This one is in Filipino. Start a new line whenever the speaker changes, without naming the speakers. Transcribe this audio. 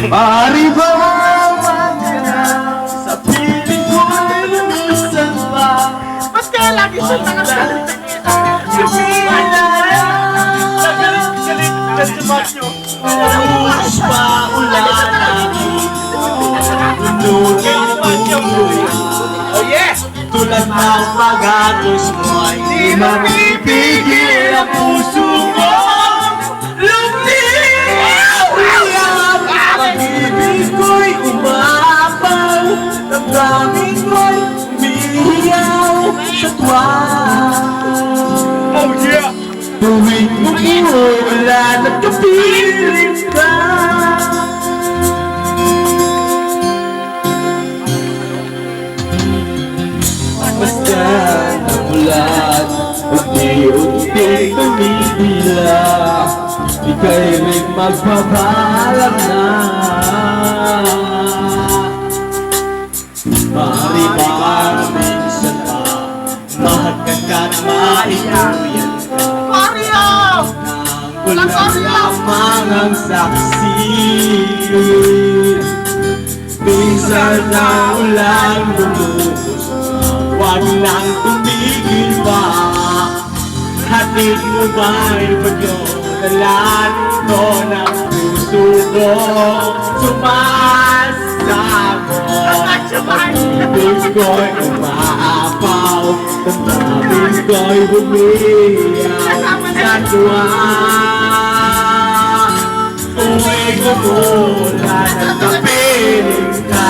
Maaari ba mawag ka na sa piling ko'y lumisan pa?
Ba't kaya lagi siya nakagalit?
Tapos pa ulan
Oh yes!
tulad ng pag-agos mo ay di mapipigil ang puso mo. Lumiyaw! Pag-ibig ko'y umapaw, damdamin ko'y umihiyaw sa tuwa.
Oh yeah!
Tuwing umuulan at kapiling ka, basta ang ulan unti-unti tumigila, ika'y rin magpapaalam na. Maaari ba minsan pa mahagkan ka na maiuyan ka?
Mario!
Ulan lamang ang saksi. Minsan na ulan bumuhos, huwag nang tumigil pa. Hatid mo ba'y bagyo, dalan ko ng puso ko, sumasamo. Pag-ibig ko'y umaapaw, damdamin ko'y bumiyak sa tuwa. Tuwing umulan at kapiling ka,